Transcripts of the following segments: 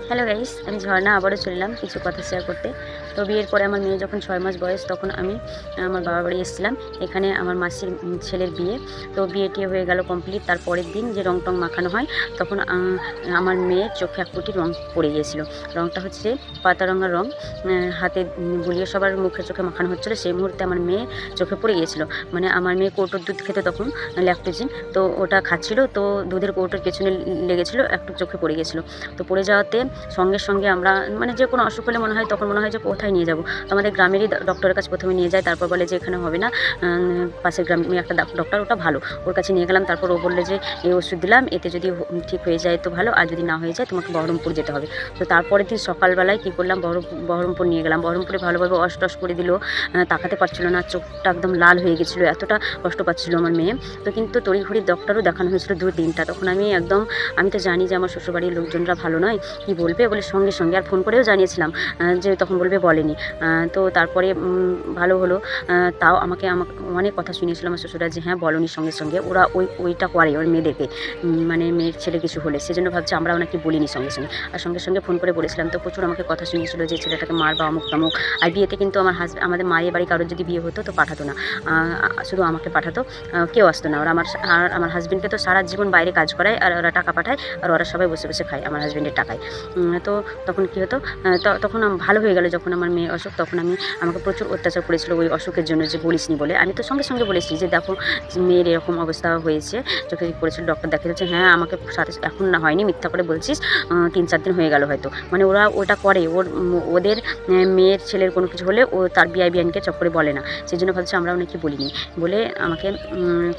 Hello guys, আমি ঝর্ণা আবারও চললাম কিছু কথা শেয়ার করতে। তো বিয়ের পরে আমার মেয়ে যখন 6 মাস বয়স তখন আমি আমার বাবার বাড়ি এসেছিলাম। এখানে আমার মাসির ছেলের বিয়ে। তো বিয়েটি হয়ে গেল কমপ্লিট। তার পরের দিন যে রং টং মাখানো হয় তখন আমার মেয়ের চোখে এক ফুটি রং পড়ে গিয়েছিল। রংটা হচ্ছে পাতা রঙের রং। হাতে বুলিয়ে সবার মুখে চোখে মাখানো হচ্ছিলো, সেই মুহূর্তে আমার মেয়ে চোখে পড়ে গিয়েছিল। মানে আমার মেয়ে কৌটোর দুধ খেতে তখন ল্যাকটোজেন, তো ওটা খাচ্ছিল, তো দুধের কৌটোর পেছনে লেগেছিলো, একটু চোখে পড়ে গিয়েছিলো। তো পড়ে যাওয়াতে সঙ্গে সঙ্গে আমরা মানে যে কোনো অসুখ হলে মনে হয় তখন মনে হয় যে কোথায় নিয়ে যাবো। তো আমাদের গ্রামেরই ডক্টরের কাছে প্রথমে নিয়ে যায়, তারপর বলে যে এখানে হবে না, পাশের গ্রামে একটা ডক্টর, ওটা ভালো, ওর কাছে নিয়ে গেলাম। তারপর ও বললে যে এই ওষুধ দিলাম, এতে যদি ঠিক হয়ে যায় তো ভালো, আর যদি না হয়ে যায় তোমাকে বহরমপুর যেতে হবে। তো তারপরের দিন সকালবেলায় কী করলাম, বহরমপুর নিয়ে গেলাম। বহরমপুরে ভালোভাবে টস করে দিল, তাকাতে পারছিল না, চোখটা একদম লাল হয়ে গেছিলো, এতটা কষ্ট পাচ্ছিলো আমার মেয়ে। তো কিন্তু তড়িঘড়ি ডক্টরও দেখানো হয়েছিল 2-3টা। তখন আমি তো জানি যে আমার শ্বশুরবাড়ির লোকজনরা ভালো নয়, কী বলবে বলে সঙ্গে সঙ্গে আর ফোন করেও জানিয়েছিলাম যে তখন বলবে বলেনি। তো তারপরে ভালো হলো। তাও আমাকে অনেক কথা শুনিয়েছিল আমার শ্বশুরা যে হ্যাঁ বলনি, সঙ্গে সঙ্গে ওরা ওইটা করে ওর মেয়েদেরকে, মানে মেয়ের ছেলে কিছু হলে সেজন্য ভাবছে আমরা ওনাকে বলিনি সঙ্গে সঙ্গে, আর সঙ্গে সঙ্গে ফোন করে বলেছিলাম। তো প্রচুর আমাকে কথা শুনিয়েছিল যে ছেলেটাকে মার বা অমুক তমুক। আর বিয়েতে কিন্তু আমাদের মায়ের বাড়ি কারোর যদি বিয়ে হতো তো পাঠাতো না, শুধু আমাকে পাঠাতো, কেউ আসতো না। আমার হাজব্যান্ডকে তো সারা জীবন বাইরে কাজ করায়, আর ওরা টাকা পাঠায়, আর ওরা সবাই বসে বসে খায় আমার হাজব্যান্ডের টাকায়। তো তখন কী হতো, তখন ভালো হয়ে গেল যখন আমার মেয়ে অসুখ, তখন আমাকে প্রচুর অত্যাচার করেছিল ওই অসুখের জন্য, যে বলিসনি বলে। আমি তো সঙ্গে সঙ্গে বলেছি যে দেখো মেয়ের এরকম অবস্থা হয়েছে, চোখে পড়েছিল, ডক্টর দেখিয়েছে। হ্যাঁ আমাকে সাথে এখন না হয়নি, মিথ্যা করে বলছিস, 3-4 দিন হয়ে গেল হয়তো। মানে ওরা ওটা করে, ওদের মেয়ের ছেলের কোনো কিছু হলে ও তার বিআইবিআইনকে চক্করে বলে না, সেই জন্য ভাবছে আমরা অনেকে বলিনি বলে আমাকে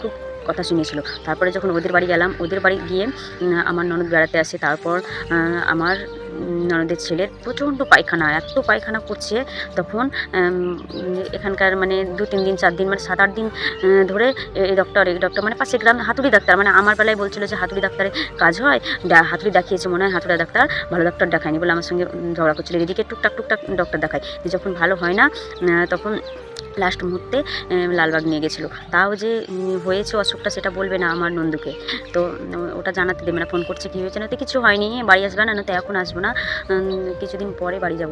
খুব কথা শুনিয়েছিল। তারপরে যখন ওদের বাড়ি গেলাম, ওদের বাড়ি গিয়ে আমার ননদ বেড়াতে আসে। তারপর আমার ননদের ছেলের প্রচণ্ড পায়খানা, এত পায়খানা করছে তখন। এখানকার মানে 2-3 দিন 4 দিন মানে 7-8 দিন ধরে এই ডক্টর মানে পাশে গ্রাম হাতুড়ি ডাক্তার, মানে আমার বেলায় বলছিল যে হাতুড়ি ডাক্তারে কাজ হয়, হাতুড়ি দেখিয়েছে মনে হয়, হাতুড়া ডাক্তার, ভালো ডাক্তার দেখায়নি বলে আমার সঙ্গে ঝগড়া করছিল। এদিকে টুকটাক ডক্টর দেখায়, যখন ভালো হয় না তখন লাস্ট মুহূর্তে লালবাগ নিয়ে গেছিলো। তাও যে হয়েছে অসুখটা সেটা বলবে না আমার নন্দুকে, তো ওটা জানাতে দেবে না। ফোন করছে কী হয়েছে, না তো কিছু হয়নি, বাড়ি আসবে না, তো এখন আসবো না, কিছুদিন পরে বাড়ি যাব,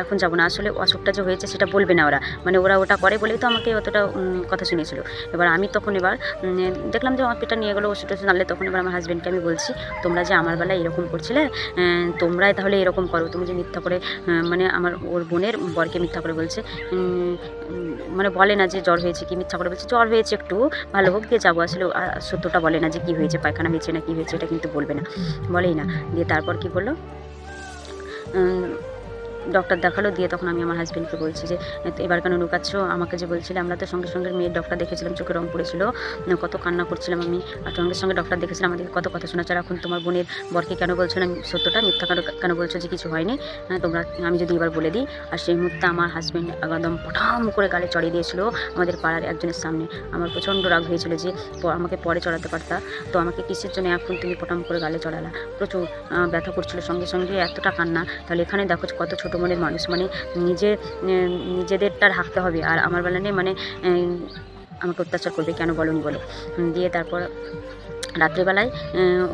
এখন যাব না। আসলে অসুখটা যে হয়েছে সেটা বলবে না ওরা, মানে ওরা ওটা করে বলেই তো আমাকে অতটা কথা শুনিয়েছিল। এবার আমি তখন দেখলাম যে আমার পেটটা নিয়ে গেলো ওষুধ টষুধ আনলে, তখন এবার আমার হাজব্যান্ডকে আমি বলছি তোমরা যে আমার বেলায় এরকম করছিলে, তোমরাই তাহলে এরকম করো। তুমি যে মিথ্যা করে মানে ওর বোনের বরকে মিথ্যা করে বলছে, মানে বলে না যে জ্বর হয়েছে, কি মিথ্যা করে বলছে জ্বর হয়েছে একটু ভালো হোক দিয়ে যাবো, আসলে সত্যটা বলে না যে কী হয়েছে, পায়খানা হয়েছে না কী হয়েছে, এটা কিন্তু বলবে না, বলেই না। দিয়ে তারপর কী করলো, ডক্টর দেখালো। দিয়ে তখন আমি আমার হাজব্যান্ডকে বলছি যে এবার কেন লুকাচ্ছ, আমাকে যে বলছিলে, আমরা তো সঙ্গে সঙ্গে মেয়ের ডক্টর দেখেছিলাম, চোখে রং পড়েছিল, কত কান্না করছিলাম আমি, আর সঙ্গে সঙ্গে ডক্টর দেখেছিলাম, আমাদেরকে কত কথা শোনাচ্ছে। আর এখন তোমার বোনের বরকে কেন বলছো না সত্যটা, মিথ্যা কেন বলছো যে কিছু হয়নি, তোমরা, আমি যদি এবার বলে দিই। আর সেই মুহূর্তে আমার হাজব্যান্ড একদম পটাম করে গালে চড়িয়ে দিয়েছিল আমাদের পাড়ার একজনের সামনে। আমার প্রচণ্ড রাগ হয়েছিল যে আমাকে পরে চড়াতে পারতা, তো আমাকে কিসের জন্য এখন তুমি পটাম করে গালে চড়ালা। প্রচুর ব্যথা করছিল, সঙ্গে সঙ্গে এতটা কান্না। তাহলে এখানে দেখো কত ছোটো মনের মানুষ, মানে নিজেদেরটা রাখতে হবে, আর আমার বেলা নেই মানে আমাকে অত্যাচার করবে, কেন বলনি বলো। দিয়ে তারপর রাত্রিবেলায়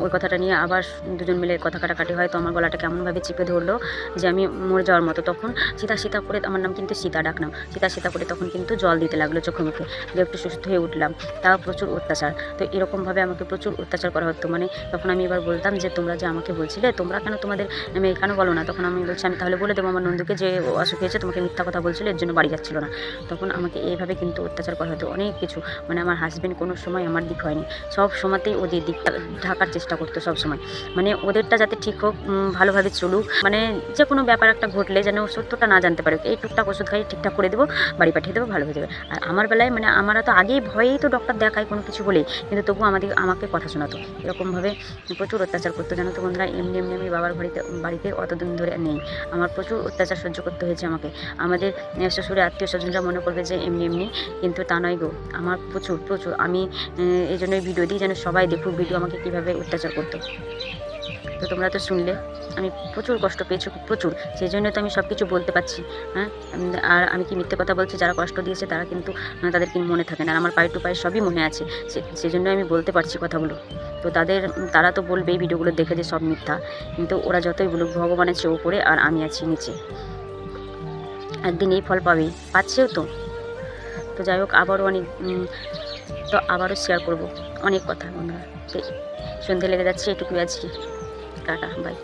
ওই কথাটা নিয়ে আবার দুজন মিলে কথা কাটাকাটি হয়। তো আমার গলাটা কেমনভাবে চিপে ধরলো যে আমি মরে যাওয়ার মতো। তখন সীতা করে, আমার নাম কিন্তু সীতা, ডাকনাম সীতা করে, তখন কিন্তু জল দিতে লাগলো চোখে মুখে, যে একটু সুস্থ হয়ে উঠলাম। তাও প্রচুর অত্যাচার। তো এরকমভাবে আমাকে প্রচুর অত্যাচার করা হতো। মানে তখন আমি এবার বলতাম যে তোমরা যে আমাকে বলছিলে, তোমরা কেন তোমাদের মেয়ে কেন বলো না। তখন আমি বলছি আমি তাহলে বলে দেবো আমার নন্দুকে যে অসুখ হয়েছে, তোমাকে মিথ্যা কথা বলছিল, এর জন্য বাড়ি যাচ্ছিল না। তখন আমাকে এইভাবে কিন্তু অত্যাচার করা হতো অনেক কিছু। মানে আমার হাজব্যান্ড কোনো সময় আমার দিক হয়নি, সব সময়তেই ওদের দিকটা ঢাকার চেষ্টা করতো সব সময়, মানে ওদেরটা যাতে ঠিক হোক, ভালোভাবে চলুক, মানে যে কোনো ব্যাপার একটা ঘটলে যেন সত্যটা না জানতে পারে, এই টুকটাক ওষুধ খাই ঠিকঠাক করে দেবো, বাড়ি পাঠিয়ে দেবো, ভালো হয়ে যাবে। আর আমার বেলায় মানে আমরা তো আগেই ভয়েই তো ডক্টর দেখায় কোনো কিছু বলেই, কিন্তু তবু আমাকে কথা শোনাতো। এরকমভাবে প্রচুর অত্যাচার করতো, জানো তো বন্ধুরা। এমনি আমি বাবার বাড়িতে অতদিন ধরে নেই, আমার প্রচুর অত্যাচার সহ্য করতে হয়েছে আমাকে। আমাদের শ্বশুরের আত্মীয় স্বজনরা মনে করবে যে এমনি, কিন্তু তা নয় গো, আমার প্রচুর আমি এই জন্যই ভিডিও দিই, যেন সবাই দেখুক ভিডিও আমাকে কীভাবে অত্যাচার করতো। তো তোমরা তো শুনলে আমি প্রচুর কষ্ট পেয়েছি, প্রচুর, সেই জন্য তো আমি সব কিছু বলতে পারছি। হ্যাঁ, আর আমি কি মিথ্যে কথা বলছি? যারা কষ্ট দিয়েছে তারা কিন্তু তাদের কি মনে থাকে না, আর আমার পায়ে টু পায়ে সবই মনে আছে, সেজন্য আমি বলতে পারছি কথাগুলো। তো তারা তো বলবেই ভিডিওগুলো দেখে যে সব মিথ্যা, কিন্তু ওরা যতই বলুক, ভগবান আছে ওপরে আর আমি আছি নিচে, একদিন এই ফল পাবেই, পাচ্ছেও তো। তো যাই হোক, আবারও শেয়ার করব অনেক কথা বন্ধুরা। তো সন্ধে লেগে যাচ্ছে, এটুকুই আজকে, টাটা, বাই।